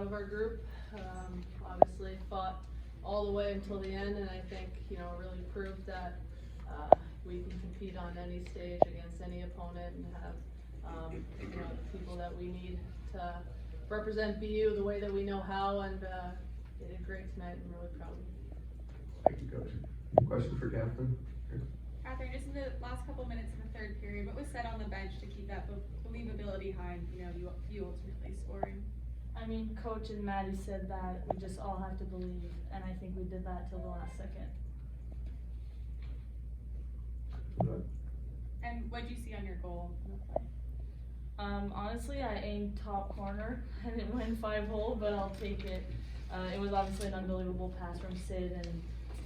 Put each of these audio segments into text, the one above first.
proud of our group. Obviously fought all the way until the end, and I think, you know, really proved that we can compete on any stage against any opponent and have, you know, the people that we need to represent BU the way that we know how, and they did great tonight. I'm really proud of them. Thank you, Coach. Question for Catherine? Catherine, just in the last couple minutes of the third period, what was said on the bench to keep that believability high and, you know, you ultimately scoring? I mean, Coach and Maddie said that we just all have to believe, and I think we did that till the last second. Good. And what did you see on your goal? Honestly, I aimed top corner and it went 5-hole, but I'll take it. It was obviously an unbelievable pass from Sid,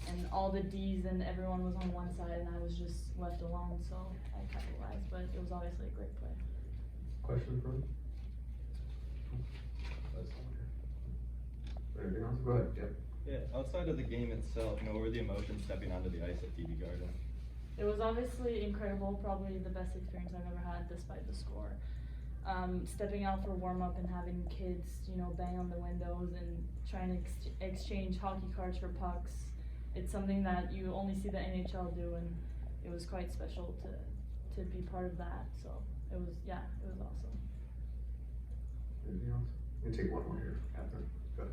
and all the D's and everyone was on one side and I was just left alone, so I capitalized, but it was obviously a great play. Question for him? Anything else? Go ahead. Yep. Yeah, outside of the game itself, you know, what were the emotions stepping onto the ice at TD Garden? It was obviously incredible, probably the best experience I've ever had despite the score. Stepping out for warm-up and having kids, you know, bang on the windows and trying to exchange hockey cards for pucks. It's something that you only see the NHL do, and it was quite special to be part of that. So it was, yeah, it was awesome. Anything else? Let me take one more here, Catherine. Go ahead.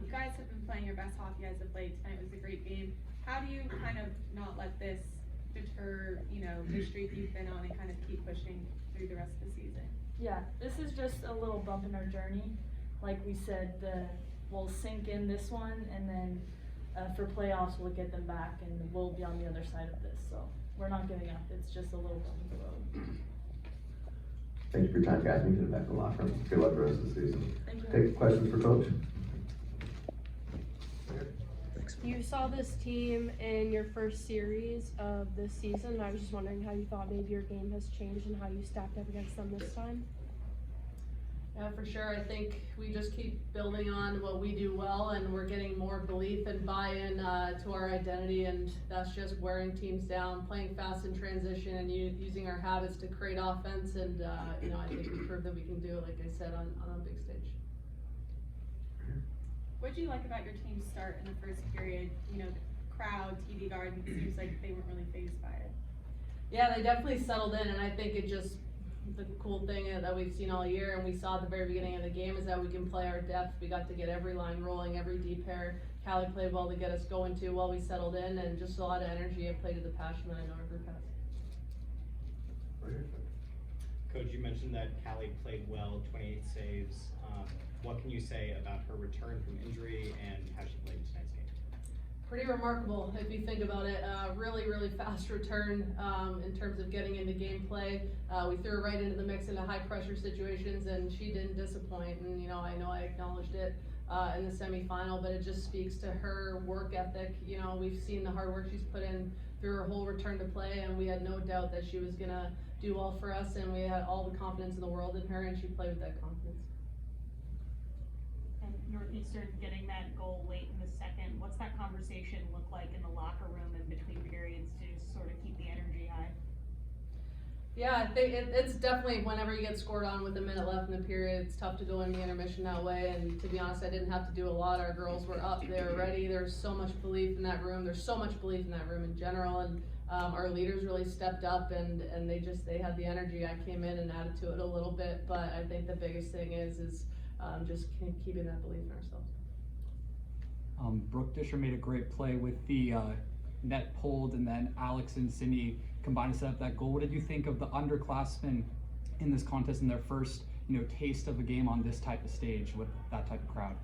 You guys have been playing your best hockey as of late. Tonight was a great game. How do you kind of not let this deter, you know, the streak you've been on and kind of keep pushing through the rest of the season? Yeah, this is just a little bump in our journey. Like we said, we'll sink in this one, and then for playoffs we'll get them back and we'll be on the other side of this. So we're not giving up. It's just a little bump in the road. Thank you for your time, Catherine. You can get back in the locker room. Good luck the rest of the season. Thank you. Take questions for Coach. You saw this team in your first series of this season, and I was just wondering how you thought maybe your game has changed and how you stacked up against them this time. Yeah, for sure. I think we just keep building on what we do well, and we're getting more belief and buy-in to our identity, and that's just wearing teams down, playing fast in transition, and using our habits to create offense. And you know, I think we proved that we can do it, like I said, on a big stage. What did you like about your team's start in the first period? You know, the crowd, TD Garden, it seems like they weren't really fazed by it. Yeah, they definitely settled in, and I think it just, the cool thing that we've seen all year and we saw at the very beginning of the game is that we can play our depth. We got to get every line rolling, every D pair. Callie played well to get us going too while we settled in, and just a lot of energy and played to the passion that I know our group has. Coach, you mentioned that Callie played well, 28 saves. What can you say about her return from injury and how she played tonight's game? Pretty remarkable if you think about it. Really fast return in terms of getting into gameplay. We threw her right into the mix into high pressure situations, and she didn't disappoint. And you know I acknowledged it in the semifinal, but it just speaks to her work ethic. You know, we've seen the hard work she's put in through her whole return to play, and we had no doubt that she was gonna do well for us, and we had all the confidence in the world in her, and she played with that confidence. And Northeastern getting that goal late in the second, what's that conversation look like in the locker room in between periods to just sort of keep the energy high? Yeah, I think it's definitely whenever you get scored on with a minute left in the period, it's tough to go in the intermission that way. And to be honest, I didn't have to do a lot. Our girls were up, they were ready. There's so much belief in that room. There's so much belief in that room in general. And our leaders really stepped up, and they had the energy. I came in and added to it a little bit, but I think the biggest thing is just keeping that belief in ourselves. Brooke Disher made a great play with the net pulled, and then Alex and Cindy combined to set up that goal. What did you think of the underclassmen in this contest in their first, taste of a game on this type of stage with that type of crowd?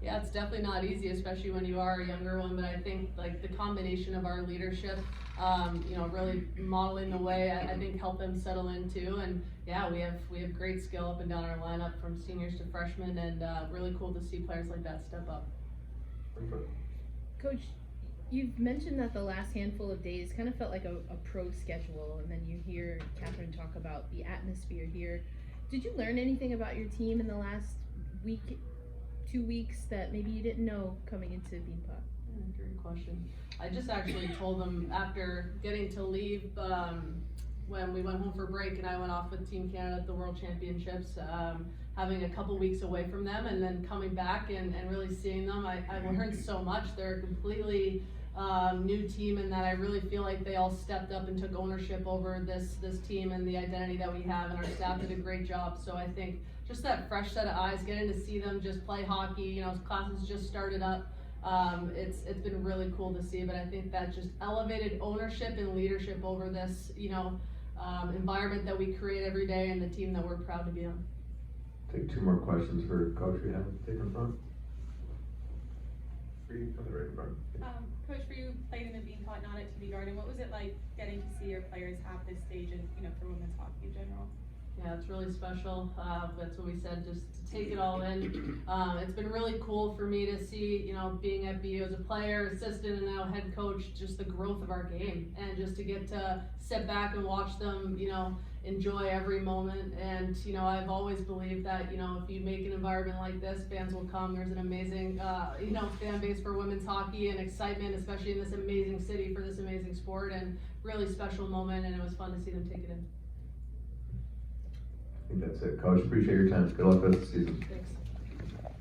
Yeah, it's definitely not easy, especially when you are a younger one, but I think like the combination of our leadership, really modeling the way, I think helped them settle in too. And yeah, we have great skill up and down our lineup from seniors to freshmen, and really cool to see players like that step up. Coach, you've mentioned that the last handful of days kind of felt like a pro schedule, and then you hear Catherine talk about the atmosphere here. Did you learn anything about your team in the last week, 2 weeks that maybe you didn't know coming into Beanpot? Great question. I just actually told them after getting to leave when we went home for break and I went off with Team Canada at the World Championships, having a couple weeks away from them and then coming back and really seeing them, I learned so much. They're a completely new team, and that I really feel like they all stepped up and took ownership over this team and the identity that we have, and our staff did a great job. So I think just that fresh set of eyes, getting to see them just play hockey, you know, classes just started up. It's been really cool to see, but I think that just elevated ownership and leadership over this, you know, environment that we create every day and the team that we're proud to be on. Take 2 more questions for Coach. We have to take in front. For you, on the right in front. Coach, for you played in the Beanpot, not at TD Garden. What was it like getting to see your players have this stage and, you know, for women's hockey in general? Yeah, it's really special. That's what we said, just to take it all in. It's been really cool for me to see, you know, being at BU as a player, assistant, and now head coach, just the growth of our game, and just to get to sit back and watch them, you know, enjoy every moment. And, you know, I've always believed that, you know, if you make an environment like this, fans will come. There's an amazing, you know, fan base for women's hockey and excitement, especially in this amazing city for this amazing sport, and really special moment, and it was fun to see them take it in. I think that's it. Coach, appreciate your time. Good luck with the season. Thanks.